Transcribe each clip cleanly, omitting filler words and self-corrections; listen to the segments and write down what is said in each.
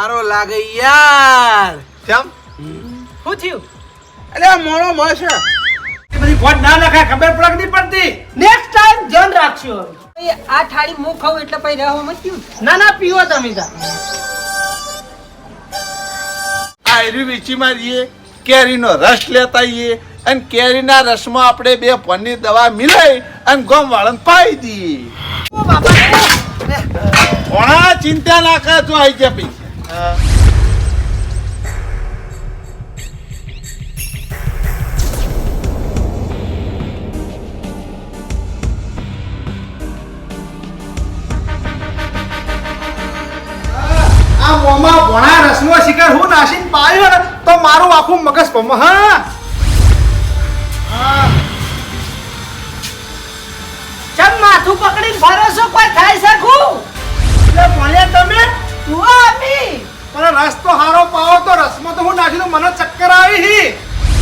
હારો લાગે યાર. કેમ શું થયું? અરે મોણો મળશે. એ બધી ફોન ના લખાય, ખબર પડે કે નહીં પડતી? નેક્સ્ટ ટાઈમ ધ્યાન રાખજો. એ આ થાળી હું ખાઉં એટલે પછી રહેવા મત્યું. ના ના પીવો તમે તા. આયરી વીચી મારીએ, કેરીનો રસ લેતા આવીએ અને કેરીના રસમાં આપણે 2 ફોનની દવા મિલાઈ અને ગોમ વાળાને પાઈ દઈએ. ઓ બાપા ઘણા ચિંતા ના કરજો, આવી જાય પૈસા. આ મોમાં ભોણા રસનો શિકાર હું નાસીને પાયો ને તો મારું આખું મગજ પમ. હા ચમ માથું પકડીને ફરો છો, કોઈ થાય શકું? એટલે ભણ્યા તમે તું આમી પણ રસ તો હારો પાવો તો રસમાં તો હું નાખી મને ચક્કર આવી હી.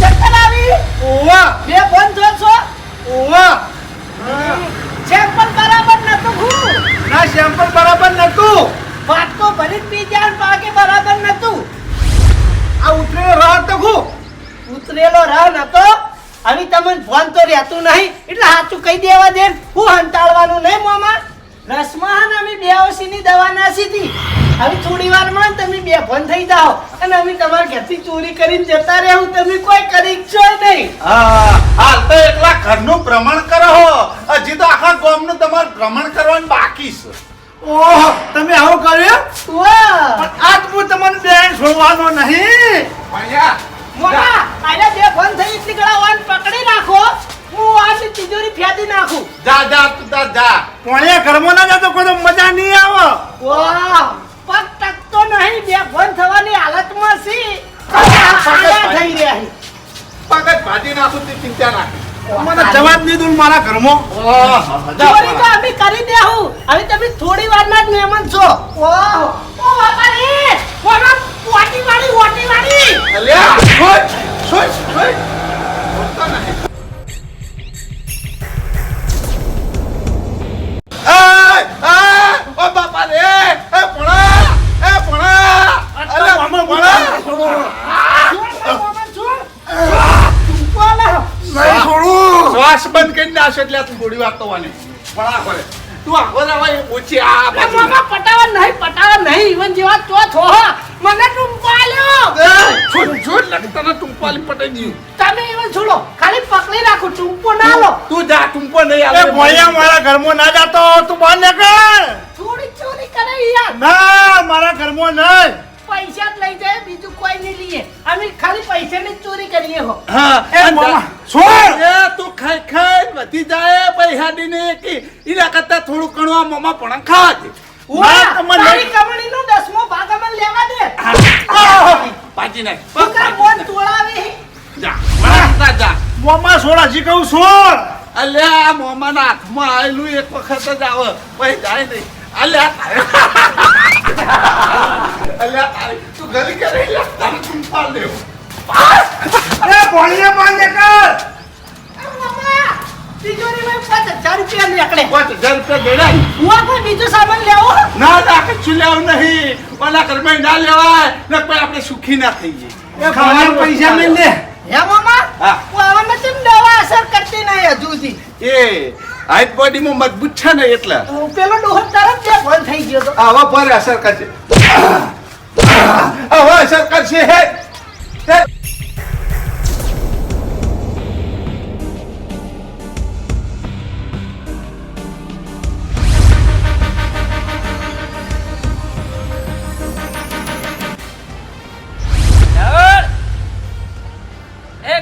ચક્કર આવી? ઓવા બે ફોન જો છો? ઓવા સેમ્પલ બરાબર નતું હું. ના સેમ્પલ બરાબર નતું. વાટકો ભરીને પી જાય ને પાકે બરાબર નતું. આ ઉતરેલો રાહ તો હું ઉતરેલો રાહ નતો. હવે તમને ફોન તો રહેતું નહીં એટલે સાચું કહી દેવા દે. હું હંતાળવાનું નહીં મોમાં. રસમાં અમે બેહોશીની દવા નાસી હતી. હવે થોડી વારમાં તમે બે ફોન થઈ જાઓ અને અમે તમારા ઘરથી ચોરી કરીને જતા રહેવું. તમે કોઈ કરી છો નહીં. હાલ તો એકલા ઘરનું ભ્રમણ કરો હો, હજી તો આખા ગામનું તમારે ભ્રમણ કરવાનું બાકી છે. ઓહ તમે આવું કર્યું? વાહ પણ આજ હું તમને બેન છોડવાનો નહીં. ભણ્યા મોટા આને બે ફોન થઈ એટલી ગળા વાન પકડી રાખો. હું આની તિજોરી ફેંદી નાખું. જા જા તું તાર જા. ભણ્યા ઘરમાં ના જાતો કોઈ તો મજા નહીં આવે. વાહ પગ ટકતો નહીં. બે ફોન થવાની હાલતમાં છે. પાગલ થઈ રહ્યા છે. પગજ ભાજી નાખું તે ચિંતા નાખી. મને જવાબ નહીં દઉં મારા ઘરમાં. ચોરી તો અમે કરી દેહું. હવે તમે થોડી વારના જ મહેમાન છો. ઓહ ઓ બાપા રે મોના વાટી વાળી. અલ્યા છોડ છોડ છોડ. બોલતો નહીં. ઓ બાપા રે ભણા અરે મામા ભણા શ્વાસ બંધ કરી નાખશે એટલે તું થોડી વાર તો વાની ભણા કરે તું આખો દવા ઓછી આ પટાવા નહીં ઈવન જેવા તો થો. મને ટુંપાલ્યો. છોડ છોડ લગતા ટુંપાલી પટાઈ દીધું. તમે ઈવન છોડો. ખાલી પકડી રાખો. ટુંપો ના લો. તું જા ટુંપો નહીં આવે. ભોયા મારા ઘરમાં ના જાતો તું બહાર નીકળ. થોડી ચોરી કરે યાર. ના મારા ઘરમાં નહીં. પૈસા જ લઈ જાય બીજું કોઈ નહીં લઈએ. અમે ખાલી પૈસાની જ ચોરી કરીએ હો. હા એ મામા છોડ એ તું ખાઈ ખાઈ વધી જાય પૈસા દીને કે ઈલા કરતા થોડું ઘણું આ મામા પણ ખાજે. તારી કમણીનો 10મો ભાગ અમને લેવા દે. પાજી નાખ. તું ફોન તોડાવે. જા મારા જા મામા છોડ હજી કહું છોડ. અલ્યા આ મામાના હાથમાં આવેલું એક વખત જ આવે પછી જાય નહીં. અલ્યા અલ્યા તારી તું ગલી કરે તારી ચુંપા લેવ. એ ભોળિયા બાંધ કર. મામા તિજોરીમાં 5000 રૂપિયા નીકળે. 5000 રૂપિયા દેડાય. હું કોઈ બીજું સામાન લેવો. ના ના કશું લેવું નહીં. ઓલા ઘરમાં ના લેવાય ને પછી આપણે સુખી ના થઈએ. ખાવાના પૈસા લઈ લે. હે મામા હા. આવામાં તેમ દવા અસર કરતી નહીં હજુ સુધી. એ હાઈટ બોડીમાં મજબૂત છે ને એટલે પેલો ડોહર તરત જે ફોન થઈ ગયો તો. આવા પર અસર કરશે. આવા અસર કરશે હે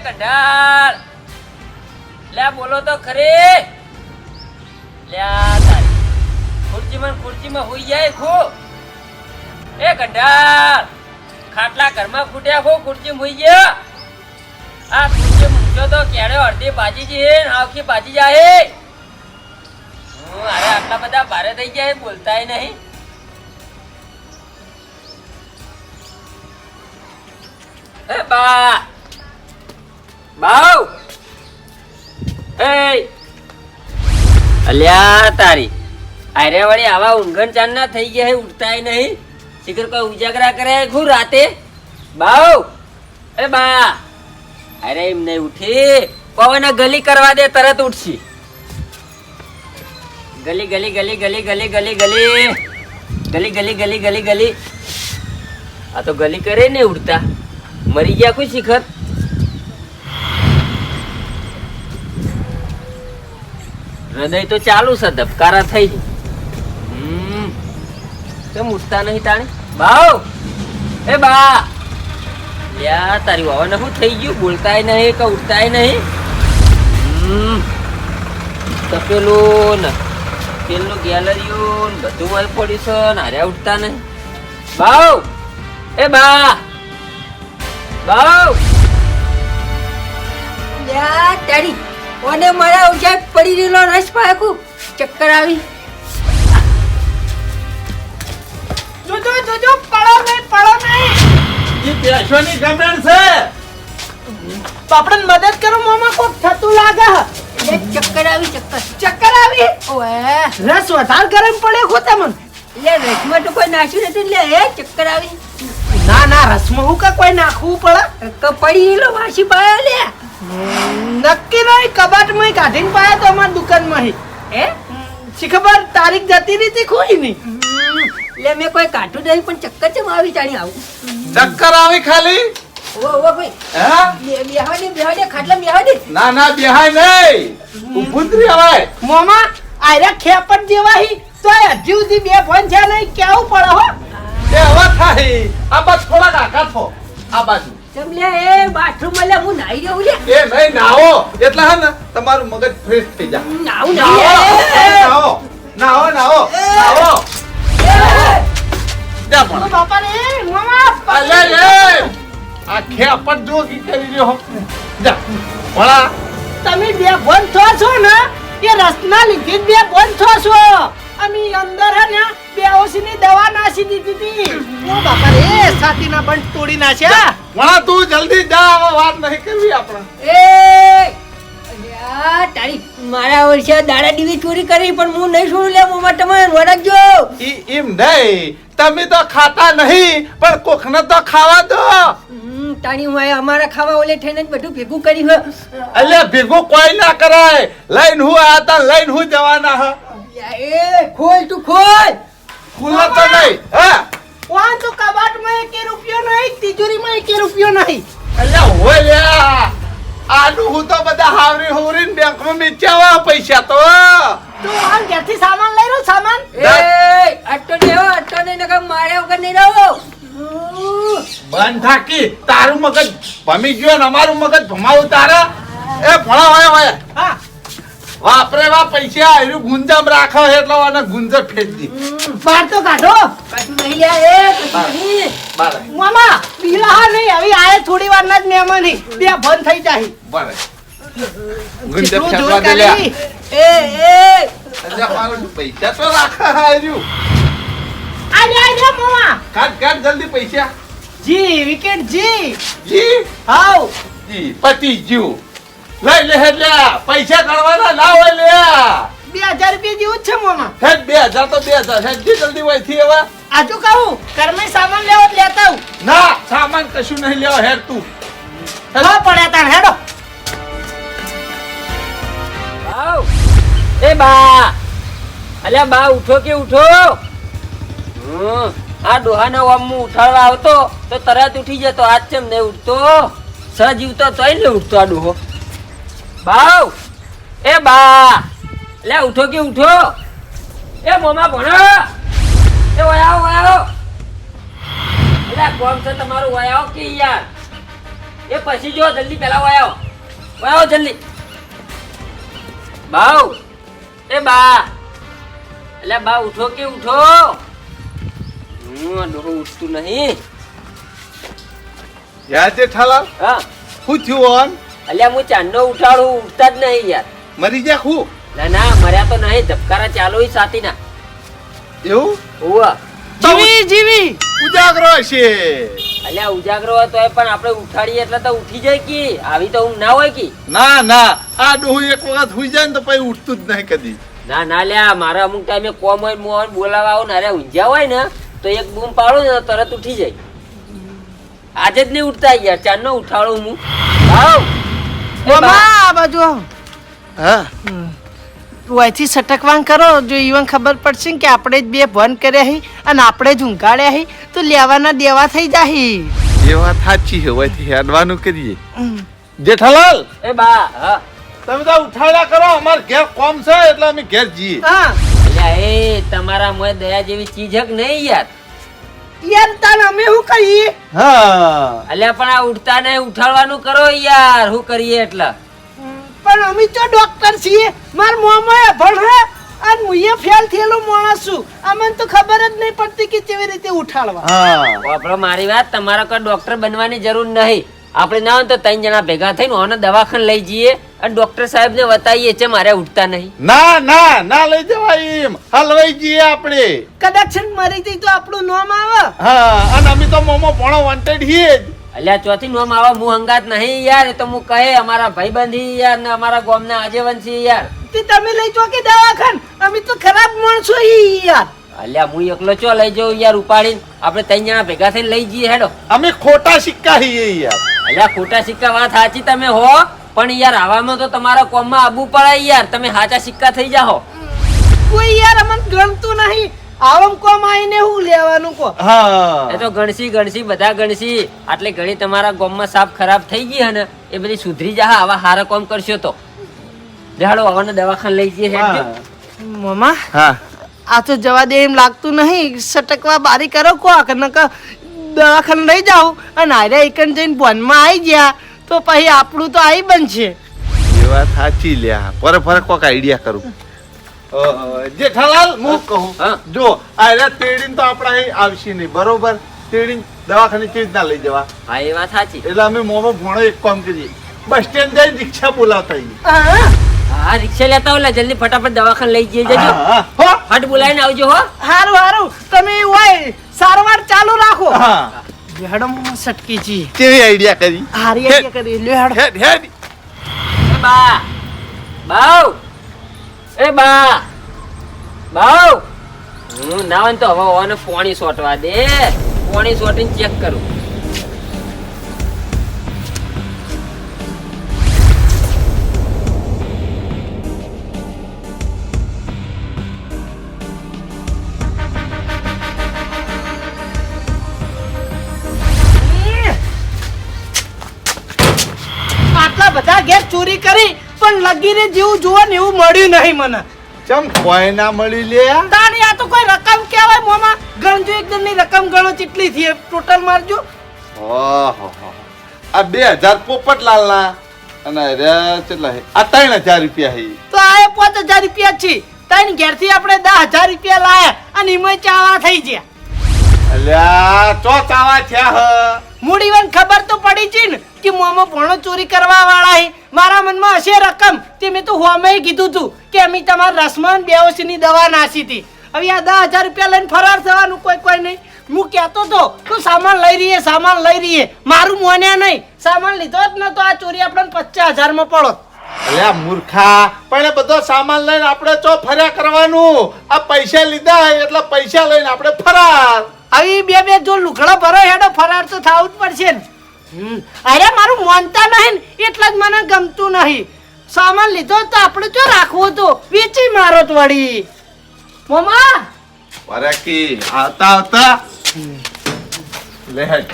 કંડાળ લે બોલો તો ખરી લે તારી ખુરચીમાં હોઈ જાય ખો એ કંડાળ ખાટલા ઘરમાં ફૂટ્યા ખો ખુરચી હોઈ ગયા આ ખુરચી મૂક્યો તો ક્યારે અડધી બાજી છે ને આખી બાજી જાય અરે આટલા બધા ભારે થઈ ગયા બોલતાય નહીં એ બા બાવ એ અલ્યા તારી અરે વળી આવા ઊંઘણ ચાંદ ના થઈ ગયા ઉઠતાય નહીં શિખર કોઈ ઉજાગરા કરે ખું રાતે બાઉ એ બા અરે એમ નહીં ઉઠી પવન ગલી કરવા દે તરત ઉઠશી ગલી ગલી ગલી ગલી ગલી ગલી ગલી ગલી ગલી ગલી ગલી ગલી આ તો ગલી કરે ને ઉડતા મરી ગયા કોઈ શિખર હૃદય તો ચાલુ છે ધબકારા થઈ કેમ ઉઠતા નહીં તાણે બાઉ એ બા લ્યા તારી વાવાને શું થઈ ગયું બોલતાય નહીં કે ઉઠતાય નહીં તપેલું ને તેલનું ગેલરીયું ને બધું વળ પડ્યું છે ને હારે ઉઠતા નહીં બાઉ એ બા બાઉ લ્યા તારી ઓને મારા ઉજાગ પડી રહેલો રસ પાકું ચક્કર આવી જોજો જોજો પડો નહીં એ પેશોની ગમણ છે તો આપણે મદદ કરો મોમાં કોક થતું લાગે લે ચક્કર આવી ચક્કર ચક્કર આવી ઓએ રસ વધારે ગરમ પડે ખોતા મન લે રસમાં તો કોઈ નાખ્યું નથી લે એ ચક્કર આવી ના ના રસમાં હું કા કોઈ નાખવું પડે ક પડી રહેલો વાસી પાયા લે નક્કી નહીં કબાટમાં કાઢીને પાયા તો અમારી દુકાનમાં હે શી ખબર તારીખ જતી રીતી કોઈ નહીં લે મેં કોઈ કાઢું નહીં પણ ચક્કર ચમ આવી ચાણી આવું ચક્કર આવી ખાલી ઓ ભાઈ હા બેહાડે ખાટલા બેહાડે ના ના બેહાય નહીં ઊભું જ રહેવાય મોમાં આયરા ખેપટ જેવાહી તો હજી સુધી બે ફોન થયા નહીં કેવું પડે હો એ હવા થાય આ બસ થોડા કાકા થો આ બાજુ ચમ લે એ બાથરૂમ માં લે હું નાઈ રહ્યો લે એ નહીં નાવો એટલે હે ને તમારું મગજ ફ્રેશ થઈ જાય નાવું નાવો નહીં નાવો નાવો નાવો નાવો જા પણ બાપા રે મોમાં અલે રે આ ખેપટ જો કી કરી રહ્યો જા ભણા તમે બે ફોન થો છો ને એ રસના લીધે જ બે ફોન થો છો અમે અંદર હે ને બેહોશીની દવા નાસી દીધી હતી ઓ બાપા રે છાતીના બંધ તોડી નાખ્યા ભણા તું જલ્દી જા હવે વાત નહીં કરવી આપણે એ અલ્યા તારી મારા વર્ષે દાડા દીવી ચોરી કરી પણ હું નહીં છોડું લે મોમાં તમે વળગજો એમ નહીં તમે તો ખાતા નહીં પણ કોકને તો ખાવા દો તાણી હું અમારા ખાવા ઓલે થઈને જ બધું ભેગું કરી હો અલ્યા ભેગું કોઈ ના કરાય લઈને હું આયા તા લઈને હું જવાના હ એ ખોલ તું ખોલ ખુલ્લા તો નહીં હા વાન તો કબાટમાં 1 રૂપિયો નહીં તિજોરીમાં 1 રૂપિયો નહીં અલ્યા હોય લ્યા આનું હું તો બધા હાવરી હોરીને બેંકમાં મેચ્યા પૈસા તો તું વાન ઘરથી સામાન લઈ રહ્યો સામાન એ અટ્ટો ને નકા મારે વગર નહીં રહો બંધ થાકી તારું મગજ ભમી ગયો ને અમારું મગજ ભમાવું તારા એ ભણા હોય હા વાપરે વા પૈસા આયરું ગુંજામ રાખો એટલે આને ગુંજર ફેંક દી બહાર તો કાઢો પાછું નહીં લ્યા એ કશું નહીં બારે મામા પીલા હા નહીં હવે આયે થોડી વારના જ મહેમાન હી બે બંધ થઈ જાય બારે ગુંજર કેટલું ફેંકવા જોર દે લ્યા કરી. એ અલ્યા મારું પૈસા તો રાખા આયરું આજા મામા કાઢ જલ્દી પૈસા જી વિકેટ જી જી હાઉ જી પતિ જ્યુ લઈ લે હેડ લ્યા પૈસા કાઢવાના ના હોય લ્યા 2000 રૂપિયા જેવું જ છે મામા હેડ 2000 તો 2000 હેડ જી જલ્દી વહીથી હવે આજુ કહું ઘરમાં સામાન લેવો તો લેતા આવું ના સામાન કશું નહીં લેવા હેડ તું હા પડ્યા તાણ હેડો બાઉ એ બા અલ્યા બા ઉઠો કે ઉઠો આ ડોહાના ઓમ હું ઉઠાડવા આવતો તો તરત ઉઠી જતો આજ કેમ નહીં ઉઠતો સજીવતો તોય ને ઉઠતો આ ડોહો બાઉ એ બા લે ઉઠો કે ઉઠો એ મોમા ભણો એ વયાઓ એટલે કોમ છે તમારું વયાઓ કે યાર એ પછી જો જલ્દી પેલા વયાઓ જલ્દી બાઉ એ બા એટલે બા ઉઠો કે ઉઠો ડોહો ઉઠતું નહીં યાર જેઠાલાલ હા શું થયું ઓન અલ્યા હું ચાંદનો ઉઠાડું ઉઠતા જ નહીં યાર મરી જા હું ના મર્યા તો નહીં ધબકારા ચાલો સાથી ના એવું હોવા જીવી ઉજાગરો છે અલ્યા ઉજાગરો હોય તોય પણ આપણે ઉઠાડીએ એટલે તો ઉઠી જાય કે આવી તો ઊંઘ ના હોય કે ના આ ડોહું એક વખત હુઈ જાય ને તો પછી ઉઠતું જ નહીં કદી ના લ્યા મારા અમુક ટાઈમે કોમ હોય મોહન બોલાવા આવું ને અરે ઊંઝ્યા હોય ને તો એક બૂમ પાડો ને તરત ઉઠી જાય. આજે જ નહીં ઉઠતા યાર, ચારનો ઉઠાડું હું. આવ એ મામા બા. આ બાજુ આવો. હા વયથી સટકવાન કરો, જો ઈવન ખબર પડશે ને કે આપણે જ બે ભન કર્યા હી અને આપણે જ ઊંઘાડ્યા હી તો લેવાના દેવા થઈ જાહી. એ વાત સાચી છે. હોયથી હેડવાનું કરીએ. જેઠાલાલ એ બા. હા તમે તો ઉઠાડ્યા કરો, અમાર ઘેર કોમ છે એટલે અમે ઘેર જઈએ. હા અલ્યા એ તમારા મોય દયા જેવી ચીજ હક નહીં યાર. યાર તાન અમે શું કરીએ? હા અલ્યા પણ આ ઉઠતા ને ઉઠાડવાનું કરો યાર, શું કરીએ એટલે. પણ અમે તો ડોક્ટર છીએ, માર મોમાં ભણ અને મુએ ફેલ થયેલો માણસ છું. અમને તો ખબર જ નહીં પડતી કે કેવી રીતે ઉઠાડવા. હા આપણો મારી વાત, તમારા કોઈ ડોક્ટર બનવાની જરૂર નહીં. આપણે ના હોય તો 3 જણા ભેગા થઈને ઓને દવાખાને લઈ જઈએ અને ડોક્ટર સાહેબ ને બતાવીએ છે મારે ઉઠતા નહીં. ના ના ના લઈ જવાય એમ, હલવાઈ જઈએ આપણે. કદાચ છે ને મરી જઈ તો આપણું નામ આવે. હા અને અમે તો મોમો ભણો વોન્ટેડ છીએ જ. અલ્યા ચોથી નોમ આવા હું હંગાત નહીં યાર, એ તો હું કહે અમારા ભાઈબંધી યાર ને અમારા ગામના આગેવાન છે યાર. તે તમે લઈ જો કે દવાખાન, અમે તો ખરાબ માણસો હી યાર. અલ્યા હું એકલો ચો લઈ જાઉં યાર ઉપાડીને, આપણે 3 જણા ભેગા થઈને લઈ જઈએ હેડો. અમે ખોટા સિક્કા છીએ યાર. અલ્યા ખોટા સિક્કા વાત સાચી તમે હો, પણ યાર આવામાં તો તમારા કોમમાં આવવું પડે યાર, તમે સાચા સિક્કા થઈ જાઓ. કોઈ યાર અમને ગણતું નહીં. આવમ કોમ આઈને હું લેવાનું કો. હા એ તો ગણસી બધા ગણસી. આટલી ઘણી તમારા ગામમાં સાપ ખરાબ થઈ ગઈ હે ને એ બધી સુધરી જા. આવા હારા કામ કરશો તો લેહાડો આવવાને દવાખાને લઈ જઈએ હેડજો. મામા હા આ તો જવા દે એમ લાગતું નહીં. સટકવા બારી કરો કો નકર દવાખાને લઈ જાઓ અને આર્યા એકન જઈને ભનમાં આવી ગયા તો પછી આપણું તો આવી બનશે. એ વાત સાચી લ્યા. પર કોક આઈડિયા કરું. જેઠાલાલ હું કહું, હા. જો આરે તેડીને તો આપણા અહીં આવશે નહીં, બરોબર? તેડીને દવાખાને કેવી રીતના લઈ જવા? હા એ વાત સાચી. એટલે અમે મોમો ભણો એક કામ કરીએ, બસ સ્ટેન્ડ જઈને રિક્ષા બોલાવતા આવીએ. હા હા રિક્ષા લેતા હોય જલ્દી ફટાફટ દવાખાને લઈ જઈએ જજો. હા, હો. ફટ બોલાવીને આવજો હો. હારું હારું તમે હોય સારવાર ચાલુ રાખો. હા લેહડો સટકી જી કેવી આઈડિયા કરી? હારી આઈડિયા કરી લેહડો. હેડ હેડ. એ બા બાવ એ બા બાવ હું ના હોય ને તો હવે ઓને પાણી સોટવા દે. પાણી સોટીને ચેક કરું. આટલા બધા ઘેર ચોરી કરી પણ લગીને જેવું જોવા ને એવું મળ્યું નહીં મને. ચમ કોઈ ના મળી લે. તાણી આ તો કોઈ રકમ કહેવાય મોમાં. ગણજો એકદમ ની રકમ ગણો કેટલી થઈ ટોટલ મારજો. ઓહો આ 2000 પોપટલાલ ના અને રે કેટલા હે? આ 3000 રૂપિયા હે. તો આ 5000 રૂપિયા છે. તાણી ઘેર થી આપણે 10000 રૂપિયા લાયા અને એમાં ચાવા થઈ ગયા. અલ્યા ચો ચાવા થયા હ. મૂડીવાન ખબર તો પડી છે ને કે મોમો ભણો ચોરી કરવા વાળા હે. મારા મનમાં હશે રકમ તે મેં તો હોમે કીધું તું કે અમે તમારા રસમાન બેહોશીની દવા નાસી હતી. હવે આ 10000 રૂપિયા લઈને ફરાર થવાનું કોઈ નહીં. હું કહેતો તો તું સામાન લઈ રહીએ મારું મોન્યા નહીં. સામાન લીધો જ ન તો આ ચોરી આપણને 50000 માં પડો. અલ્યા મૂર્ખા, પણ એ બધો સામાન લઈને આપણે ચો ફર્યા કરવાનું? આ પૈસા લીધા એટલે પૈસા લઈને આપણે ફરાર. આવી બે જો લુગડો ભરો હેડો ફરાર તો થવું જ પડશે ને. અરે મારું માનતા નહીં ને એટલે જ મને ગમતું નહીં. સામાન લીધો તો આપણે જો રાખવો તો વેચી મારો તો વળી. મોમા અરે કી આવતા લે હેડ.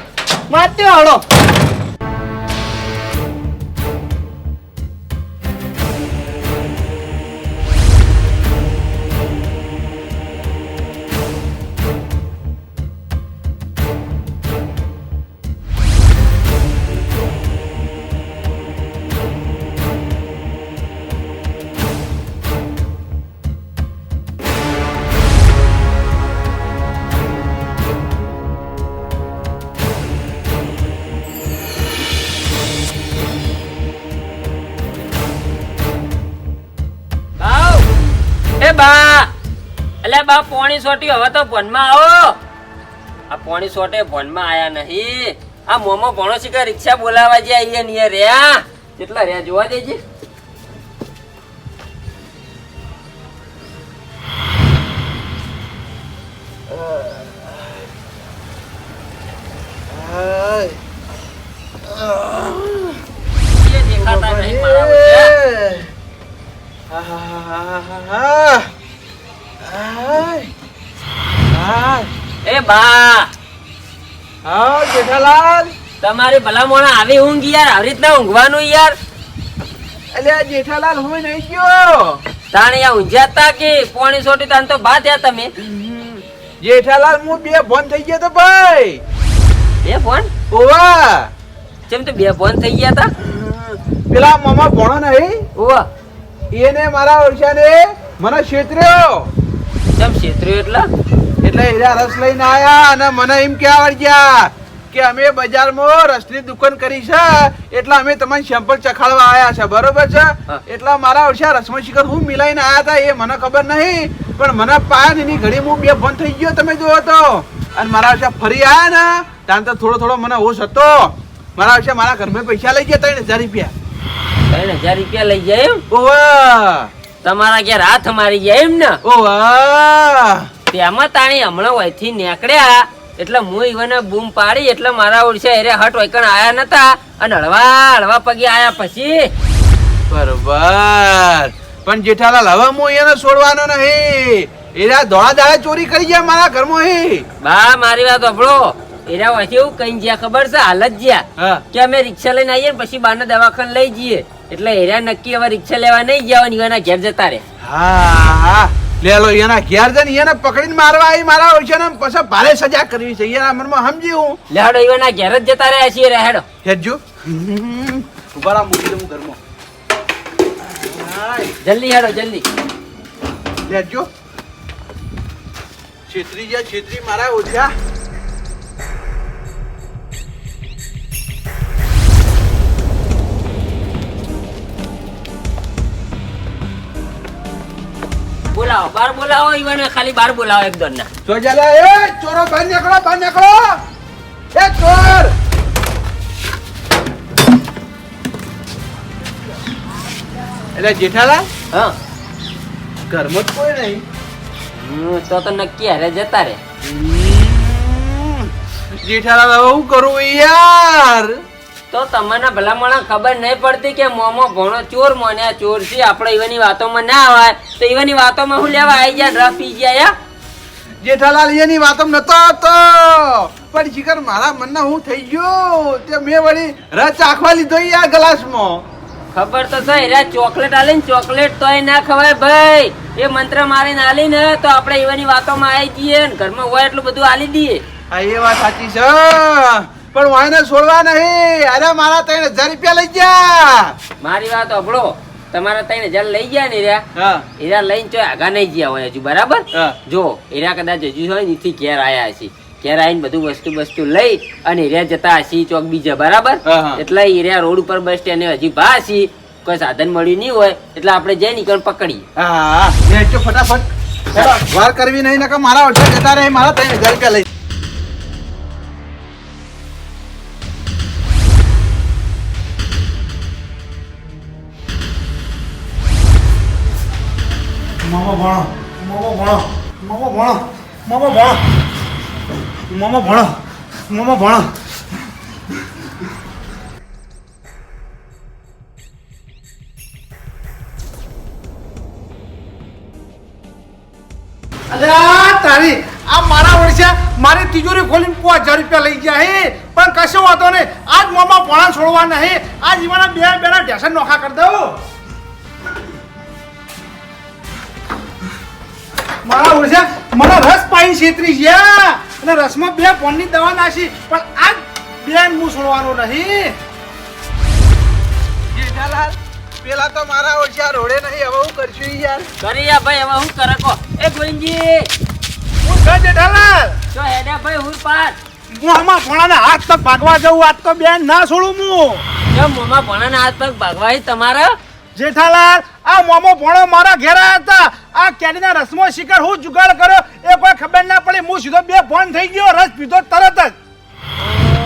માતે હળો. બા અલ્યા બા પાણી સોટી હવે તો ભનમાં આવો. આ પાણી સોટે ભનમાં આયા નહીં. આ મોમો ભણો શીખા રિક્ષા બોલાવા જે આઈએ ને રહ્યા કેટલા રહ્યા જોવા દેજે. એ દેખાતા નહીં મારા ઉછ્યા. એ બા હા જેઠાલાલ, તમારી ભલામણ આવી ઊંઘ યાર, આવી રીતના ઊંઘવાનું યાર. અલ્યા જેઠાલાલ હું નહીં ગયો. તાણે આ ઊંઝ્યા તા કે પોણી સોટી તાન તો બા થયા તમે. જેઠાલાલ હું બે ફોન થઈ ગયો તો ભાઈ. બે ફોન ઓવા કેમ તો બે ફોન થઈ ગયા તા? પેલા મામા ભણો નહીં ઓવા એને મારા ઓળખ્યાને મને છેતર્યો. કેમ છેતર્યો એટલે હીરા રસ લઈને આયા અને મને એમ કહેવા વળગ્યા કે અમે બજારમાં રસની દુકાન કરી છે એટલે અમે તમને સેમ્પલ ચખાડવા આયા છે, બરોબર છે? હા. એટલે મારા ઓળખ્યા રસમાં શિખર હું મિલાઈને આયા હતા એ મને ખબર નહીં, પણ મને પાન એની ઘડી હું બે ફોન થઈ ગયો તમે જોવો તો. અને મારા ઓળખ્યા ફરી આયા ને ત્યાં તો થોડો મને હોશ હતો. મારા ઓળખ્યા મારા ઘરમાં પૈસા લઈ ગયા 3000 રૂપિયા. 3000 રૂપિયા લઈ જાય એમ? ઓવા તમારા ઘેર હાથ મારી ગયા એમ ને? ઓવા તેમાં તાણી હમણાં વયથી નીકળ્યા એટલે હું ઈવને બૂમ પાડી એટલે મારા ઓળશે એરે હટ વૈકણ આયા નતા અને હળવા પગે આયા પછી. બરોબર, પણ જેઠાલાલ હવે હું એને છોડવાનો નહીં. એરા ધોળા દાડે ચોરી કરી ગયા મારા ઘરમાં. બા મારી વાત સાંભળો, એરા વયથી એવું કઈ ગયા ખબર છે? હાલ જ ગયા હા કે અમે રિક્ષા લઈને આવીએ ને પછી બારના દવાખાને લઈ જઈએ એટલે એરા નક્કી હવે રિક્ષા લેવા નહીં જવા ઈવાના ઘેર જતા રે. હા લે લો, એના ઘેર જઈને એને પકડીને મારવા આવી મારા ઓછે ને પછી ભારે સજા કરવી છે એના મનમાં, સમજી હું. લેડો ઈવાના ઘેર જ જતા રહ્યા છીએ રે હેડો. હેજો ઉભા રહો, મૂકી દઉં ઘરમાં. જલ્દી હેડો જલ્દી. લેજો છેતરી ગયા, છેતરી મારા ઓછા. બોલાવો બાર બોલાવો ઈવાને, ખાલી બાર બોલાવો એક દોડ ના. જો ચાલે એ ચોરો બહાર નીકળો, બહાર નીકળો. એ ચોર એટલે જેઠાલાલ હા ઘરમાં જ કોઈ નહીં. તો નક્કી હારે જતા રે. જેઠાલાલ હવે હું કરું યાર? તો તમને ભલામણ ખબર નહીં પડતી કે મોમો ભણો ચોર મોન્યા ચોર છે, આપણે ઈવાની વાતોમાં ના આવે તો ઈવાની વાતોમાં હું લેવા આવી ગયા રફ પી ગયા. જેઠાલાલ એની વાતો નતો હતો, પણ શિખર મારા મનના હું થઈ ગયો તે મેં વળી રસ ચાખવા લીધો યાર ગ્લાસમાં. ખબર તો છે રે, ચોકલેટ આલી ને ચોકલેટ તોય ના ખવાય ભાઈ. એ મંત્ર મારીને આલી ને તો આપણે ઈવાની વાતોમાં આવી જઈએ ને ઘરમાં હોય એટલું બધું આલી દઈએ. હા એ વાત સાચી છે, પણ વાયને છોડવા નહીં. અરે મારા 3000 રૂપિયા લઈ ગયા. મારી વાત સાંભળો, તમારા 3000 લઈ ગયા ને હીરા, હા હીરા લઈને તો આગા નહીં ગયા હોય હજુ, બરાબર? હા. જો હીરા કદાચ હજુ હોય નીથી ઘેર આયા હશે, ઘેર આવીને બધું વસ્તુ લઈ અને હીરા જતા હશે ચોક બીજા, બરાબર? હા, હા. એટલે હીરા રોડ ઉપર બસ સ્ટેન્ડ હજી ભા હશે, કોઈ સાધન મળ્યું નહીં હોય એટલે આપણે જઈ નીકળ પકડીએ. હા લેજો ફટાફટ, વાર કરવી નહીં નકર મારા ઓછા જતા રહે. મારા 3000 રૂપિયા લઈ. મામા ભણો, મામા ભણો, મામા ભણો, મામા ભણો, મામા ભણો, મામા ભણો. અલ્યા તારી આ મારા વર્ષે મારી તિજોરી ખોલીને 5000 રૂપિયા લઈ ગયા હે, પણ કશો વાતો નહીં. આજ મામા ભણા છોડવા નહીં, આજ ઈવાના બેના ઢેસન નોખા કરી દઉં. મારા વર્ષે મને રસ પાઈ છેતરી ગયા અને રસમાં 2 ફોનની દવા નાખી, પણ આજ બેન હું છોડવાનો નહીં. જેઠાલાલ પેલા તો મારા ઓછા રોડે નહીં, હવે હું કરશું યાર? કરી આ ભાઈ, હવે હું કરે કો? એ ગોવિંદજી હું છે જેઠાલાલ, જો હેડ્યા ભાઈ હું પાસ. હું આમાં ભણાને હાથ તક ભાગવા જવું, આજ તો બેન ના છોડું હું. કેમ મોમાં ભણાના હાથ પગ ભાગવાય તમારે? જેઠાલાલ આ મોમો ભણો મારા ઘેર આયા હતા, આ કેરીના રસમાં શિકાર હું જુગાડ કર્યો એ કોઈ ખબર ના પડી. હું સીધો 2 ફોન થઈ ગયો, રસ પીધો તરત જ.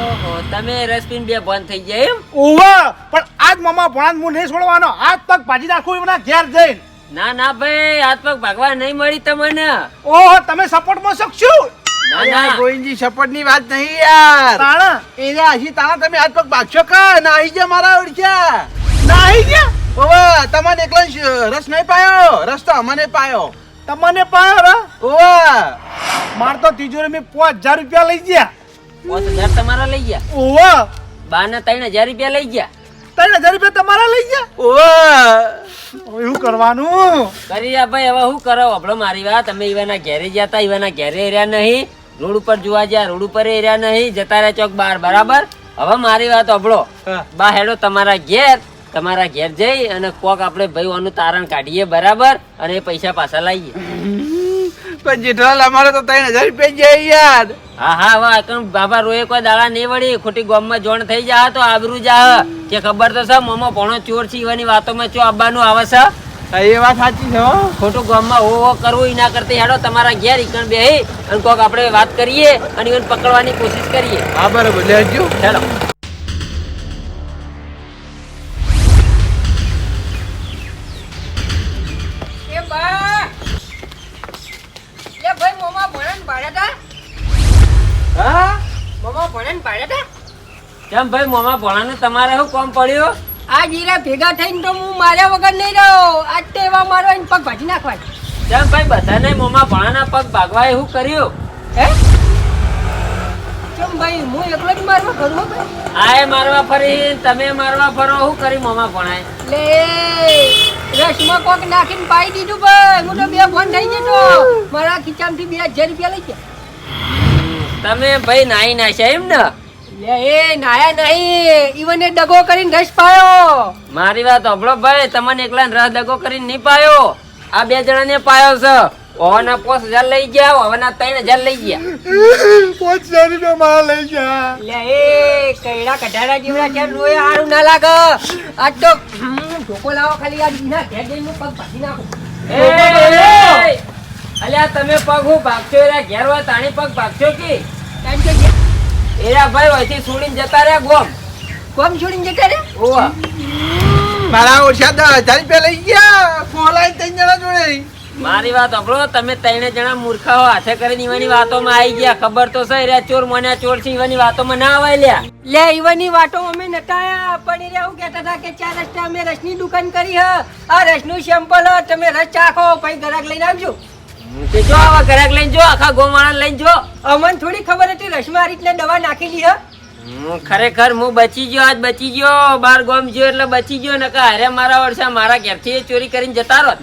ઓહો, તમે રસ પીને 2 બંધ થઈ ગયા એમ? ઓવા પણ આજ મામા ભણાને હું નહીં છોડવાનો, હાથ પગ ભાજી નાખું એમના ઘેર જઈને. ના ના ભાઈ, હાથ પગ ભાગવા નહીં મળી તમને. ઓહો તમે સપોર્ટમાં શકશું. ના અરે આ ના ગોવિંદજી શપથની વાત નહીં યાર તાણા એને હજી તાણા તમે હાથ પગ ભાગશો કા નાહી જા મારા ઓળખ્યા નાહી ગયા ઓવા તમને એકલા રસ નહીં પાયો રસ તો અમને પાયો તમને પાયો રા ઓવા માર તો તિજોરી મેં 5000 રૂપિયા લઈ ગયા 5000 તમારા લઈ ગયા ઓવા બા ના 3000 રૂપિયા લઈ ગયા 3000 રૂપિયા તમારા લઈ ગયા ઓવા હવે શું કરવાનું કરી રહ્યા ભાઈ હવે શું કરો આપણો મારી વાત અમે ઈવાના ઘેરે ગયા તા ઈવાના ઘેરે રહ્યા નહીં રોડ ઉપર જોવા ગયા રોડ ઉપર રહ્યા નહીં જતા રહ્યા ચોક બાર બરાબર હવે મારી વાત અભળો હા. બા હેડો તમારા ઘેર જઈ અને કોક આપણે ભાઈ ઓનું તારણ કાઢીએ બરાબર અને એ પૈસા પાછા લાવીએ પણ જેઠાલાલ અમારે તો 3000 રૂપિયા જાય યાર હા હા હવે એકણ બાબા રોએ કોઈ દાડા નહીં વળી ખોટી ગામમાં જોણ થઈ જા તો આબરૂ જા કે ખબર તો છે મોમો ભણો ચોર છે ઈવાની વાતોમાં ચો આવવાનું આવે છે હા, એ વાત સાચી છે હો ખોટું ગામમાં હો કરવું ઈ ના કરતી હેડો તમારા ઘેર ઈકણ બેહી અને કોક આપણે વાત કરીએ અને ઈવન પકડવાની કોશિશ કરીએ હા બરાબર લેજો હેડો એ બા એ ભાઈ મોમા ભણન ભાડ્યા હા મોમા ભણન ભાડ્યા કેમ ભાઈ મોમા ભણાનું તમારે શું કોમ પડ્યું આ જીરા ભેગા થઈને તો હું માર્યા વગર નહીં રહ્યો આજ તો એવા મારો એને પગ ભાજી નાખવા કેમ ભાઈ બધાને મોમા ભણાના પગ ભાગવા એવું કર્યું હે કેમ ભાઈ હું એકલો જ મારવા કરું હો ભાઈ આએ મારવા ફરી તમે મારવા ફરો શું કરી મોમા ભણાય લે રસમાં કોક નાખીને પાઈ દીધું ભાઈ હું તો બે ફોન થઈ જતો મારા ખીચામાંથી 2000 રૂપિયા લઈ ગયા તમે ભાઈ નાઈ નાખ્યા એમ ને લે એ નાયા નહીં ઈવને દગો કરીને રસ પાયો મારી વાત સાંભળો ભાઈ તમને એકલા રસ દગો કરીને નહીં પાયો આ બે જણાને પાયો છે ઓવાના 5000 લઈ ગયા ઓવાના 3000 લઈ ગયા 5000 રૂપિયા મારા લઈ ગયા લે એ કૈડા કઢાડા જેવડા છે રોય હારું ના લાગે આજ તો ઢોકો લાવો ખાલી આ દીના ઘેર જઈને હું પગ ભાજી નાખું એ અલ્યા તમે પગ હું ભાગશો એરા ઘેર હોય તાણી પગ ભાગશો કે ટાઈમ તો ગયા એરા ભાઈ અહીંથી છોડીને જતા રહ્યા ગોમ કોમ છોડીને જતા રે ઓવા મારા ઓછા 10000 રૂપિયા લઈ ગયા ફોલાઈ 3 જણા જોડે મારી વાત સાંભળો તમે ત્રણે જણા મૂર્ખાઓ હાથે કરીને ઈવાની વાતોમાં આવી ગયા ખબર તો છે એરા ચોર મોન્યા ચોર છે ઈવાની વાતોમાં ના આવાય લ્યા લે ઈવાની વાતો અમે નટાયા પણ એ એવું કહેતા હતા કે 4 રસ્તે અમે રસની દુકાન કરી હ આ રસનું સેમ્પલ હ તમે રસ ચાખો પછી ગ્રાહક લઈને આવજો તે જો આવા ગ્રાહક લઈને જો આખા ગોમાળા લઈને જો અમને થોડી ખબર હતી રસમાં આ રીતના દવા નાખેલી હ ખરેખર હું બચી ગયો આજ બચી ગયો બાર ગોમ ગયો એટલે બચી ગયો નકા અરે મારા વર્ષે મારા ઘેરથી એ ચોરી કરીને જતા રહો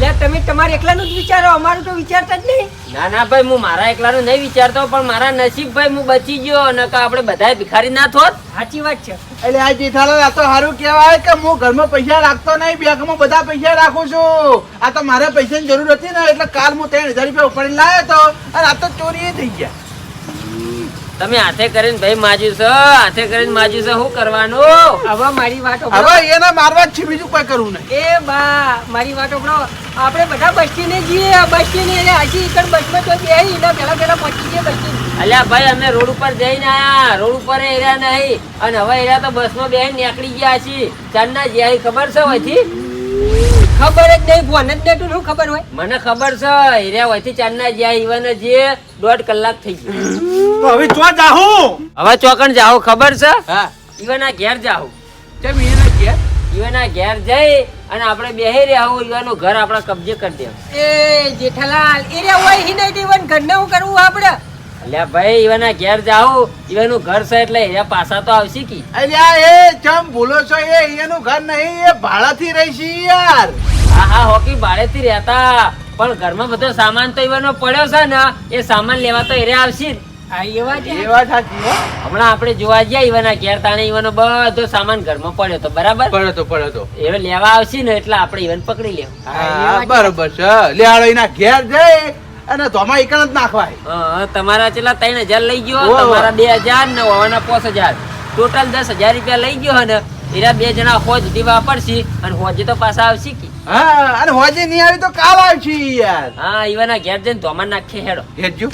લે તમે તમારે એકલાનું જ વિચારો અમારું તો વિચારતા જ નહીં ના ના ભાઈ હું મારા એકલાનું નહીં વિચારતો પણ મારા નસીબ ભાઈ હું બચી ગયો નકા આપણે બધાય ભિખારી ના થોત સાચી વાત છે એટલે આ જેઠાલાલ આ તો સારું કહેવાય કે હું ઘરમાં પૈસા રાખતો નહીં બેંકમાં બધા પૈસા રાખું છું આ તો મારે પૈસાની જરૂર હતી ને એટલે કાલ હું 3000 રૂપિયા ઉપાડીને લાવ્યો તો અને આ તો ચોરી થઈ ગયા તમે હાથે કરીને ભાઈ માજ્યું છે હાથે કરીને માજ્યું છે શું કરવાનું હવે મારી વાત હવે એને મારવા જ છે બીજું કોઈ કરવું નહીં એ બા મારી વાત ઓપડો આપણે બધા બસ્તીને જઈએ બસ્તીને એટલે હાજી એકણ બસમાં તો બેહી એટલે પેલા પહોંચી જઈએ બસ્તી અલ્યા ભાઈ અમે રોડ ઉપર જઈને આયા રોડ ઉપર એર્યા નહીં અને હવે એર્યા તો બસમાં બેહીને નીકળી ગયા છીએ ચાંદના જ્યાં ખબર છે હોયથી ખબર જ નહીં ફોન જ નતું શું ખબર હોય મને ખબર છે એર્યા હોયથી ચાંદના જ્યાં ઈવન જે 1.5 કલાક થઈ ગયો તો હવે ચો જાહું હવે ચોકણ જાઓ ખબર છે હા ઈવના ઘેર જાઓ કેમ એને કે ઈવના ઘેર જઈ અને આપણે બેહી રહ્યા ઈવાનું ઘર આપણા કબજે કરી દે એ જેઠાલાલ એ રે હોય હી નહીં જીવન ઘરને હું કરવું આપણે અલ્યા ભાઈ ઈવાના ઘેર જાઓ ઈવાનું ઘર છે એટલે એરા પાછા તો આવશે કી અલ્યા એ ચમ ભૂલો છો એ એનું ઘર નહીં એ ભાડાથી રહી છે યાર હા હા હોકી ભાડેથી રહેતા પણ ઘરમાં બધો સામાન તો ઈવાનો પડ્યો છે ને એ સામાન લેવા તો એરે આવશે જ. આ એવા છે એ વાત સાચી હો હમણાં આપણે જોવા ગયા ઈવાના ઘેર તાણે ઈવાનો બધો સામાન ઘરમાં પડ્યો તો બરાબર પડ્યો તો એ લેવા આવશે ને એટલે આપણે ઈવન પકડી લેવું હા બરોબર છે લે હાલો એના ઘેર જઈ અને ધોમા એકણ જ નાખવાય હા તમારા ચેલા 3000 લઈ ગયો ઓહો. તમારા 2000 ને ઓવાના 5000 ટોટલ 10000 રૂપિયા લઈ ગયો ને એરા બે જણા હોજ સુધી વાપરશી અને હોજે તો પાછા આવશે કી હા અને હોજે નહીં આવી તો કાલ આવશે યાર હા ઈવાના ઘેર જઈને ધોમા નાખીએ હેડો હેજો